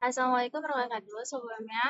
Assalamualaikum warahmatullahi wabarakatuh. Sebelumnya,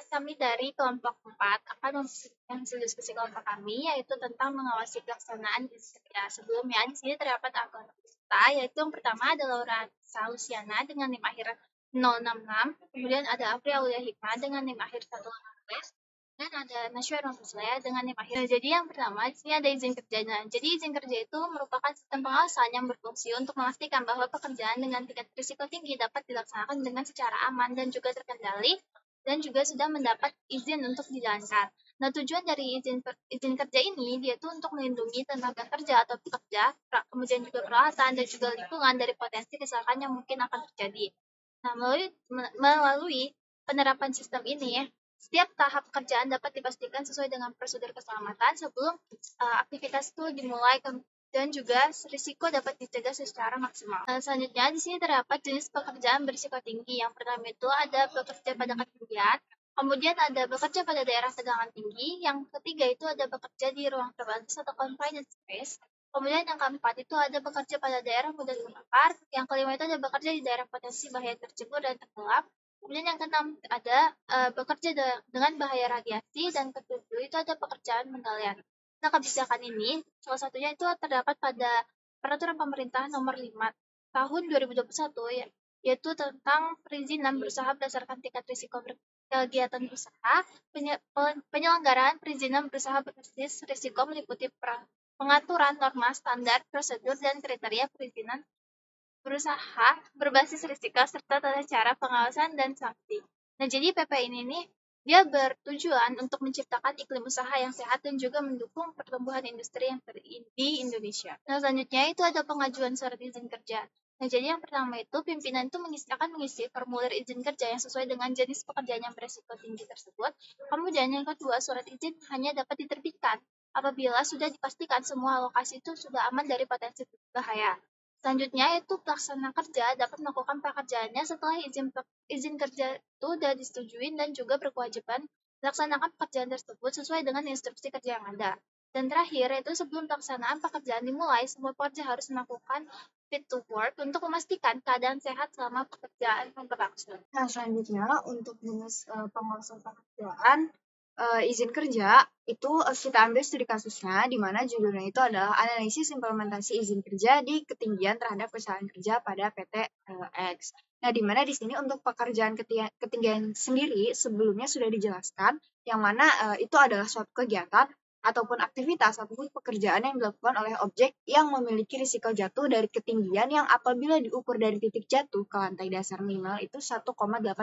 kami dari kelompok 4 akan hasil diskusi kelompok kami, yaitu tentang mengawasi pelaksanaan kerja. Sebelumnya, di sini terdapat akun peserta, yaitu yang pertama ada Laura Salusiana dengan NIM akhir 066, kemudian ada Apria Aulia Hikmah dengan NIM akhir 118, dan ada Nashwa Romuslaya dengan NIM akhir. Nah, jadi yang pertama, di sini ada izin kerja. Nah, jadi izin kerja itu merupakan sistem pengawasan yang berfungsi untuk memastikan bahwa pekerjaan dengan tingkat risiko tinggi dapat dilaksanakan dengan secara aman dan juga terkendali, dan juga sudah mendapat izin untuk dijalankan. Nah, tujuan dari izin kerja ini dia itu untuk melindungi tenaga kerja atau pekerja, kemudian juga peralatan dan juga lingkungan dari potensi kecelakaan yang mungkin akan terjadi. Nah, melalui penerapan sistem ini, setiap tahap pekerjaan dapat dipastikan sesuai dengan prosedur keselamatan sebelum aktivitas itu dimulai dan juga risiko dapat dicegah secara maksimal. Selanjutnya, di sini terdapat jenis pekerjaan berisiko tinggi. Yang pertama itu ada bekerja pada ketinggian, kemudian ada bekerja pada daerah tegangan tinggi, yang ketiga itu ada bekerja di ruang terbatas atau confined space, kemudian yang keempat itu ada bekerja pada daerah mudah terbakar, yang kelima itu ada bekerja di daerah potensi bahaya tercebur dan tenggelam, kemudian yang keenam ada bekerja dengan bahaya radiasi, dan ketujuh itu ada pekerjaan penggalian. Nah, kebijakan ini salah satunya itu terdapat pada Peraturan Pemerintah Nomor 5 Tahun 2021, yaitu tentang perizinan berusaha berdasarkan tingkat risiko kegiatan usaha. Penyelenggaraan perizinan berusaha berbasis risiko meliputi pengaturan norma, standar, prosedur, dan kriteria perizinan berusaha berbasis risiko serta tata cara pengawasan dan sanksi. Nah, jadi PP ini nih dia bertujuan untuk menciptakan iklim usaha yang sehat dan juga mendukung pertumbuhan industri yang di Indonesia. Nah, selanjutnya itu ada pengajuan surat izin kerja. Nah, jadi yang pertama itu pimpinan itu akan mengisi formulir izin kerja yang sesuai dengan jenis pekerjaan yang beresiko tinggi tersebut. Kemudian yang kedua, surat izin hanya dapat diterbitkan apabila sudah dipastikan semua lokasi itu sudah aman dari potensi bahaya. Selanjutnya itu pelaksana kerja dapat melakukan pekerjaannya setelah izin kerja itu sudah disetujui dan juga berkewajiban melaksanakan pekerjaan tersebut sesuai dengan instruksi kerja yang ada. Dan terakhir, itu sebelum pelaksanaan pekerjaan dimulai, semua pekerja harus melakukan fit to work untuk memastikan keadaan sehat selama pekerjaan berlangsung. Nah, selanjutnya untuk jenis pengawasan pekerjaan izin kerja itu kita ambil studi kasusnya, di mana judulnya itu adalah analisis implementasi izin kerja di ketinggian terhadap perusahaan kerja pada PT X. Nah, di mana di sini untuk pekerjaan ketinggian sendiri sebelumnya sudah dijelaskan, yang mana itu adalah suatu kegiatan ataupun aktivitas ataupun pekerjaan yang dilakukan oleh objek yang memiliki risiko jatuh dari ketinggian yang apabila diukur dari titik jatuh ke lantai dasar minimal itu 1,8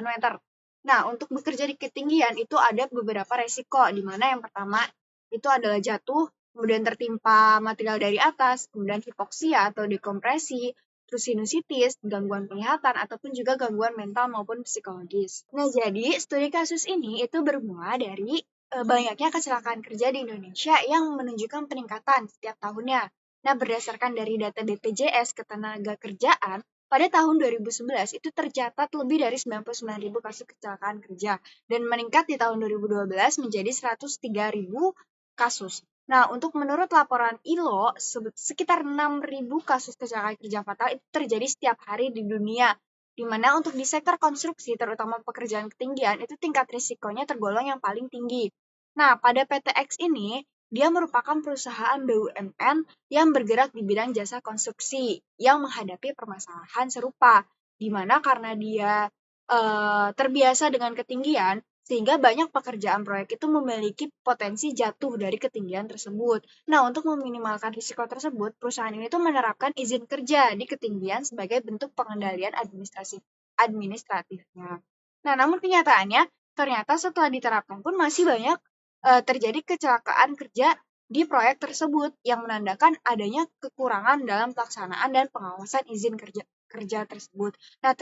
meter. Nah, untuk bekerja di ketinggian itu ada beberapa resiko, di mana yang pertama itu adalah jatuh, kemudian tertimpa material dari atas, kemudian hipoksia atau dekompresi, terus sinusitis, gangguan penglihatan, ataupun juga gangguan mental maupun psikologis. Nah, jadi studi kasus ini itu bermula dari banyaknya kecelakaan kerja di Indonesia yang menunjukkan peningkatan setiap tahunnya. Nah, berdasarkan dari data BPJS Ketenagakerjaan, pada tahun 2011 itu tercatat lebih dari 99.000 kasus kecelakaan kerja dan meningkat di tahun 2012 menjadi 103.000 kasus. Nah, untuk menurut laporan ILO, sekitar 6.000 kasus kecelakaan kerja fatal itu terjadi setiap hari di dunia, di mana untuk di sektor konstruksi, terutama pekerjaan ketinggian, itu tingkat risikonya tergolong yang paling tinggi. Nah, pada PT X ini, dia merupakan perusahaan BUMN yang bergerak di bidang jasa konstruksi yang menghadapi permasalahan serupa, di mana karena dia terbiasa dengan ketinggian, sehingga banyak pekerjaan proyek itu memiliki potensi jatuh dari ketinggian tersebut. Nah, untuk meminimalkan risiko tersebut, perusahaan ini tuh menerapkan izin kerja di ketinggian sebagai bentuk pengendalian administratifnya. Nah, namun kenyataannya, ternyata setelah diterapkan pun masih banyak terjadi kecelakaan kerja di proyek tersebut yang menandakan adanya kekurangan dalam pelaksanaan dan pengawasan izin kerja tersebut. Nah,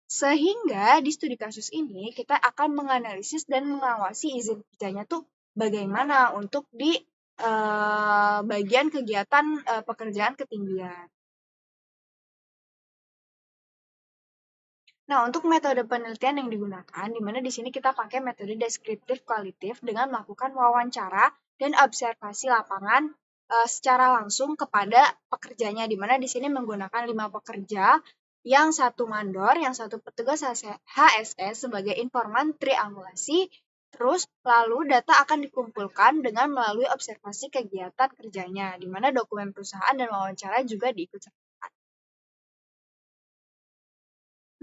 sehingga di studi kasus ini kita akan menganalisis dan mengawasi izin kerjanya tuh bagaimana untuk di bagian kegiatan pekerjaan ketinggian. Nah, untuk metode penelitian yang digunakan, di mana di sini kita pakai metode deskriptif kualitatif dengan melakukan wawancara dan observasi lapangan secara langsung kepada pekerjanya, di mana di sini menggunakan 5 pekerja yang satu mandor, yang satu petugas HSE sebagai informan triangulasi. Terus lalu data akan dikumpulkan dengan melalui observasi kegiatan kerjanya, di mana dokumen perusahaan dan wawancara juga diikut sertakan.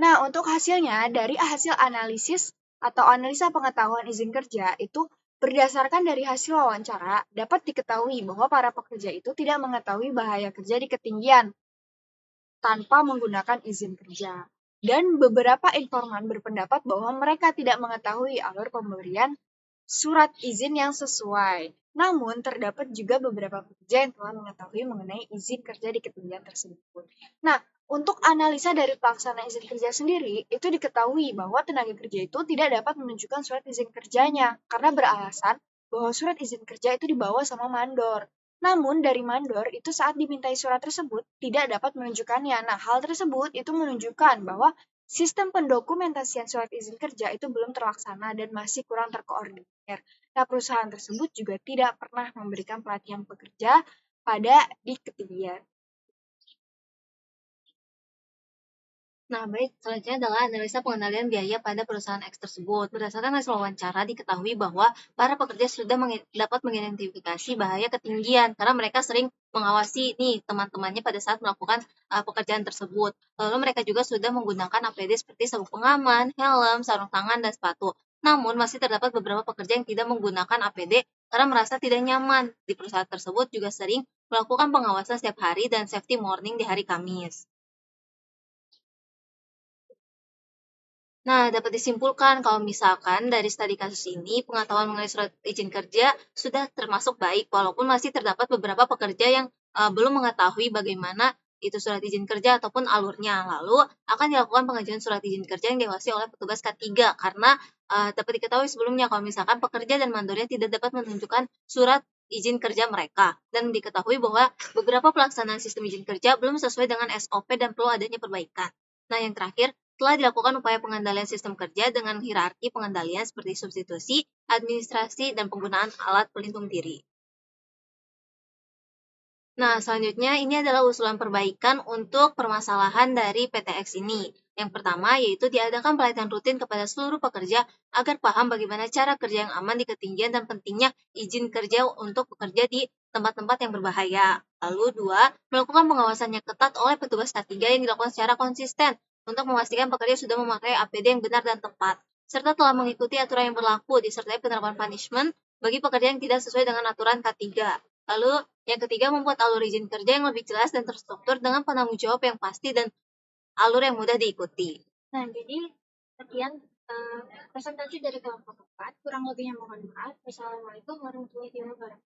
Nah, untuk hasilnya, dari hasil analisis atau analisa pengetahuan izin kerja itu berdasarkan dari hasil wawancara, dapat diketahui bahwa para pekerja itu tidak mengetahui bahaya kerja di ketinggian tanpa menggunakan izin kerja. Dan beberapa informan berpendapat bahwa mereka tidak mengetahui alur pemberian surat izin yang sesuai. Namun, terdapat juga beberapa pekerja yang telah mengetahui mengenai izin kerja di ketinggian tersebut. Nah, untuk analisa dari pelaksana izin kerja sendiri, itu diketahui bahwa tenaga kerja itu tidak dapat menunjukkan surat izin kerjanya karena beralasan bahwa surat izin kerja itu dibawa sama mandor. Namun, dari mandor itu saat dimintai surat tersebut tidak dapat menunjukkannya. Nah, hal tersebut itu menunjukkan bahwa sistem pendokumentasian surat izin kerja itu belum terlaksana dan masih kurang terkoordinir. Nah, perusahaan tersebut juga tidak pernah memberikan pelatihan pekerja pada di ketinggian. Nah, baik, selanjutnya adalah analisa pengendalian biaya pada perusahaan X tersebut. Berdasarkan hasil wawancara, diketahui bahwa para pekerja sudah dapat mengidentifikasi bahaya ketinggian karena mereka sering mengawasi nih teman-temannya pada saat melakukan pekerjaan tersebut. Lalu mereka juga sudah menggunakan APD seperti sabuk pengaman, helm, sarung tangan, dan sepatu. Namun, masih terdapat beberapa pekerja yang tidak menggunakan APD karena merasa tidak nyaman. Di perusahaan tersebut juga sering melakukan pengawasan setiap hari dan safety morning di hari Kamis. Nah, dapat disimpulkan kalau misalkan dari studi kasus ini, pengetahuan mengenai surat izin kerja sudah termasuk baik, walaupun masih terdapat beberapa pekerja yang belum mengetahui bagaimana itu surat izin kerja ataupun alurnya. Lalu akan dilakukan pengajuan surat izin kerja yang diawasi oleh petugas K3 karena dapat diketahui sebelumnya kalau misalkan pekerja dan mandornya tidak dapat menunjukkan surat izin kerja mereka dan diketahui bahwa beberapa pelaksanaan sistem izin kerja belum sesuai dengan SOP dan perlu adanya perbaikan. Nah, yang terakhir, telah dilakukan upaya pengendalian sistem kerja dengan hierarki pengendalian seperti substitusi, administrasi, dan penggunaan alat pelindung diri. Nah, selanjutnya ini adalah usulan perbaikan untuk permasalahan dari PTX ini. Yang pertama yaitu diadakan pelatihan rutin kepada seluruh pekerja agar paham bagaimana cara kerja yang aman di ketinggian dan pentingnya izin kerja untuk bekerja di tempat-tempat yang berbahaya. Lalu dua, melakukan pengawasannya ketat oleh petugas K3 yang dilakukan secara konsisten untuk memastikan pekerja sudah memakai APD yang benar dan tepat, serta telah mengikuti aturan yang berlaku disertai penerapan punishment bagi pekerja yang tidak sesuai dengan aturan K3. Lalu yang ketiga, membuat alur izin kerja yang lebih jelas dan terstruktur dengan penanggung jawab yang pasti dan alur yang mudah diikuti. Nah, jadi sekian presentasi dari kelompok 4. Kurang lebihnya mohon maaf. Wassalamualaikum warahmatullahi wabarakatuh.